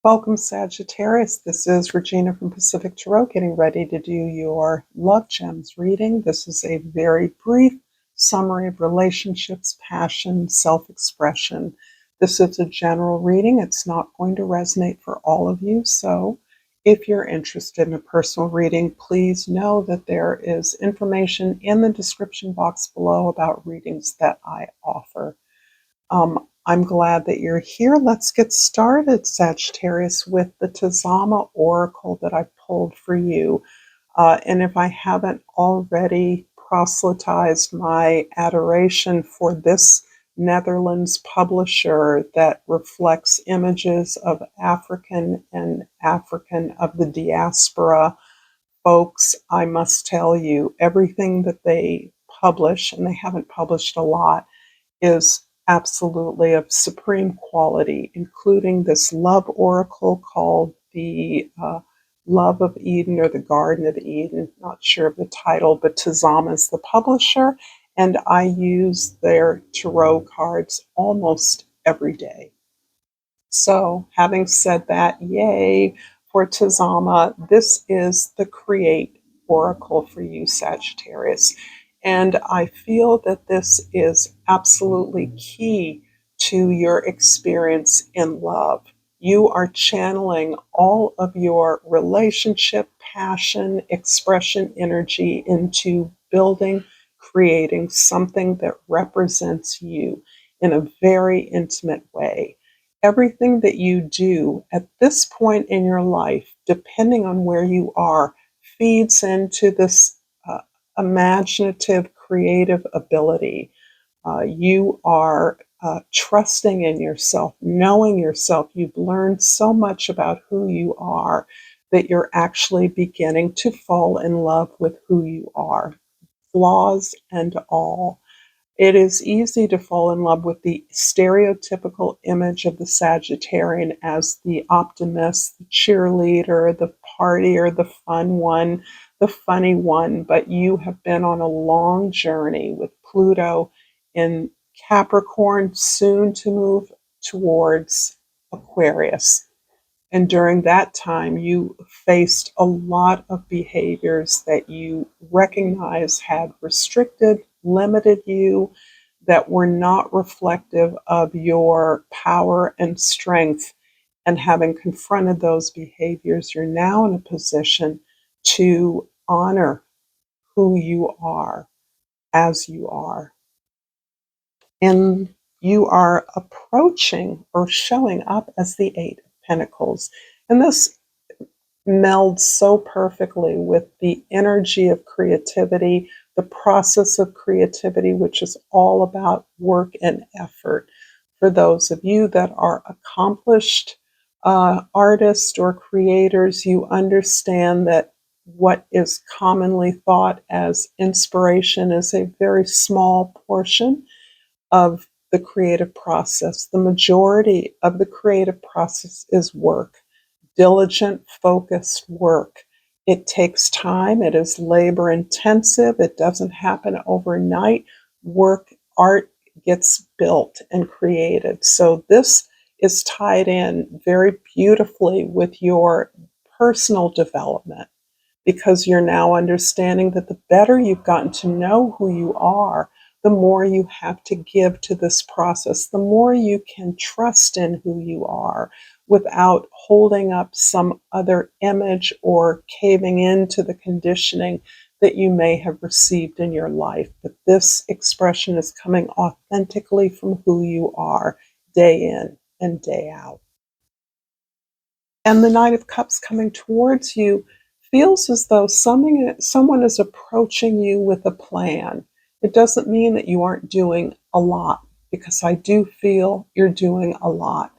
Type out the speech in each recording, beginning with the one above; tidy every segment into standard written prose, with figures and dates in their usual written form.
Welcome, Sagittarius. This is Regina from Pacific Tarot, getting ready to do your Love Gems reading. This is a very brief summary of relationships, passion, self-expression. This is a general reading. It's not going to resonate for all of you. So if you're interested in a personal reading, please know that there is information in the description box below about readings that I offer. I'm glad that you're here. Let's get started, Sagittarius, with the Tazama Oracle that I pulled for you. And if I haven't already proselytized my adoration for this Netherlands publisher that reflects images of African and African of the diaspora folks, I must tell you, everything that they publish, and they haven't published a lot, is absolutely of supreme quality, including this love oracle called the Love of Eden or the Garden of Eden. Not sure of the title, but Tazama is the publisher, and I use their tarot cards almost every day. So, having said that, yay for Tazama. This is the Create Oracle for you, Sagittarius. And I feel that this is absolutely key to your experience in love. You are channeling all of your relationship, passion, expression energy into building, creating something that represents you in a very intimate way. Everything that you do at this point in your life, depending on where you are, feeds into this imaginative, creative ability. You are trusting in yourself, knowing yourself. You've learned so much about who you are that you're actually beginning to fall in love with who you are, flaws and all. It is easy to fall in love with the stereotypical image of the Sagittarian as the optimist, the cheerleader, the partier, the fun one, the funny one, but you have been on a long journey with Pluto in Capricorn, soon to move towards Aquarius. And during that time, you faced a lot of behaviors that you recognize had restricted, limited you, that were not reflective of your power and strength. And having confronted those behaviors, you're now in a position to honor who you are as you are. And you are approaching or showing up as the Eight of Pentacles. And this melds so perfectly with the energy of creativity, the process of creativity, which is all about work and effort. For those of you that are accomplished artists or creators, you understand that what is commonly thought as inspiration is a very small portion of the creative process. The majority of the creative process is work, diligent, focused work. It takes time. It is labor intensive. It doesn't happen overnight. Art gets built and created. So this is tied in very beautifully with your personal development, because you're now understanding that the better you've gotten to know who you are, the more you have to give to this process, the more you can trust in who you are without holding up some other image or caving into the conditioning that you may have received in your life. But this expression is coming authentically from who you are, day in and day out. And the Knight of Cups coming towards you feels as though someone is approaching you with a plan. It doesn't mean that you aren't doing a lot, because I do feel you're doing a lot.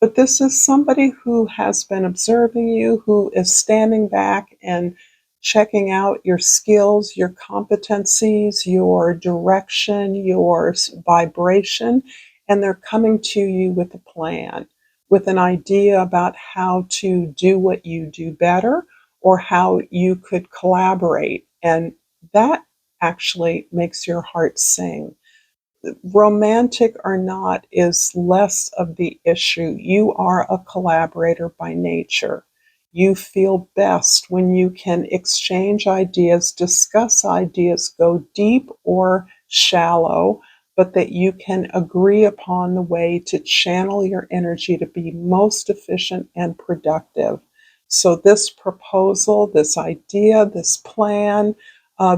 But this is somebody who has been observing you, who is standing back and checking out your skills, your competencies, your direction, your vibration, and they're coming to you with a plan, with an idea about how to do what you do better or how you could collaborate. And that actually makes your heart sing. romantic or not is less of the issue. You are a collaborator by nature. You feel best when you can exchange ideas, discuss ideas, go deep or shallow, but that you can agree upon the way to channel your energy to be most efficient and productive. So, this proposal, this idea, this plan,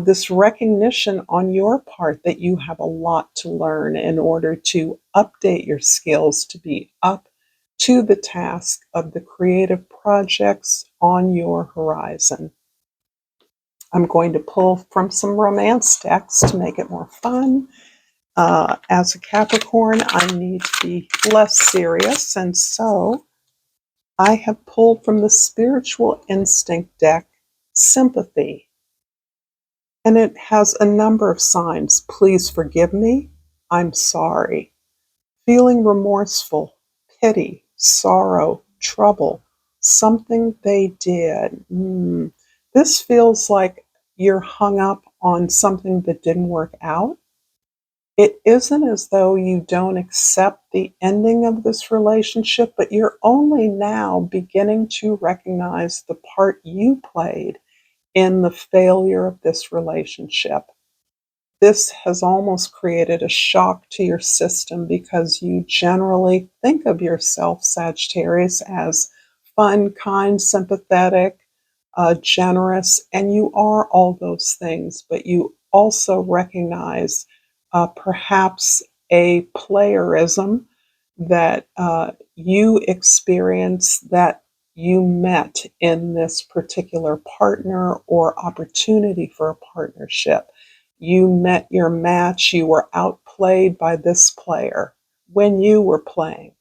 this recognition on your part that you have a lot to learn in order to update your skills to be up to the task of the creative projects on your horizon. I'm going to pull from some romance decks to make it more fun. As a Capricorn, I need to be less serious, and so I have pulled from the Spiritual Instinct deck, Sympathy. And it has a number of signs. Please forgive me. I'm sorry. Feeling remorseful, pity, sorrow, trouble, something they did. This feels like you're hung up on something that didn't work out. It isn't as though you don't accept the ending of this relationship, but you're only now beginning to recognize the part you played in the failure of this relationship. This has almost created a shock to your system because you generally think of yourself, Sagittarius, as fun, kind, sympathetic, generous, and you are all those things, but you also recognize perhaps a playerism that you experience that you met in this particular partner or opportunity for a partnership. You met your match, you were outplayed by this player when you were playing.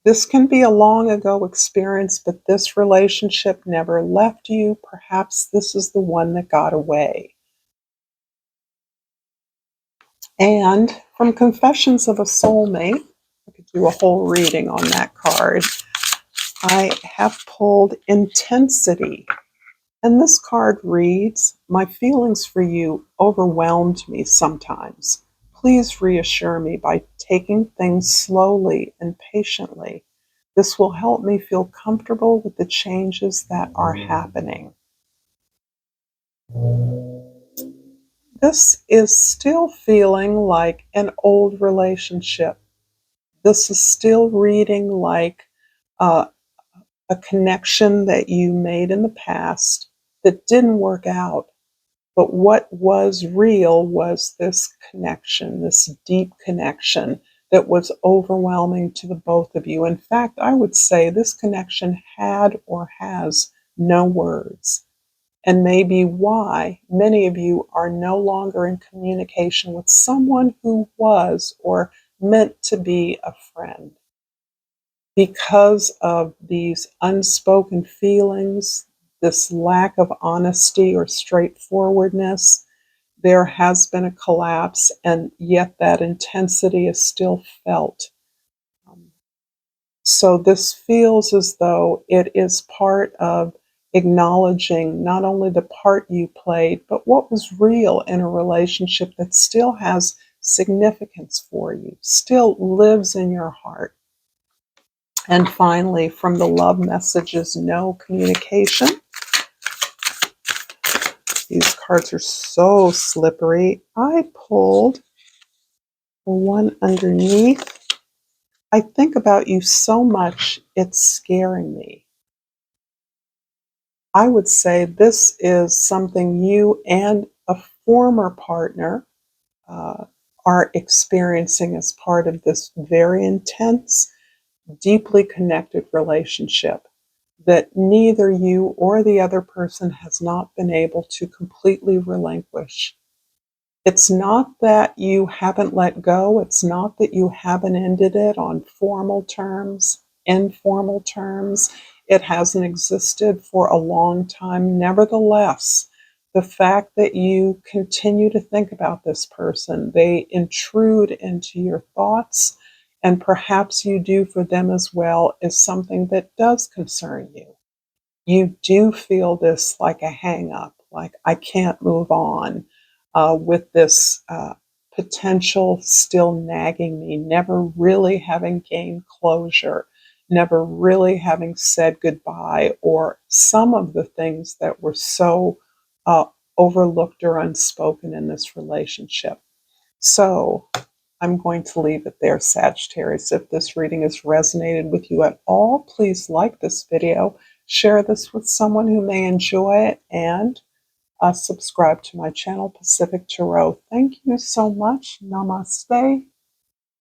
This can be a long ago experience, but this relationship never left you. Perhaps this is the one that got away. And from Confessions of a Soulmate, I could do a whole reading on that card. I have pulled Intensity. And this card reads, "My feelings for you overwhelmed me sometimes. Please reassure me by taking things slowly and patiently. This will help me feel comfortable with the changes that are happening." This is still feeling like an old relationship. This is still reading like uh, a connection that you made in the past that didn't work out. But what was real was this connection, this deep connection that was overwhelming to the both of you. In fact, I would say this connection had or has no words, and maybe why many of you are no longer in communication with someone who was or meant to be a friend. Because of these unspoken feelings, this lack of honesty or straightforwardness, there has been a collapse, and yet that intensity is still felt. Um, so, this feels as though it is part of acknowledging not only the part you played, but what was real in a relationship that still has significance for you, still lives in your heart. And finally, from the love messages, no communication. These cards are so slippery. I pulled one underneath. I think about you so much, it's scaring me. I would say this is something you and a former partner uh, are experiencing as part of this very intense, deeply connected relationship that neither you or the other person has not been able to completely relinquish. It's not that you haven't let go. It's not that you haven't ended it on formal terms, informal terms. It hasn't existed for a long time. Nevertheless, the fact that you continue to think about this person, they intrude into your thoughts, and perhaps you do for them as well, is something that does concern you. You do feel this like a hang up, like I can't move on with this potential still nagging me, never really having gained closure, never really having said goodbye, or some of the things that were so uh, overlooked or unspoken in this relationship. So I'm going to leave it there, Sagittarius. If this reading has resonated with you at all, please like this video, share this with someone who may enjoy it, and subscribe to my channel, Pacific Tarot. Thank you so much. Namaste.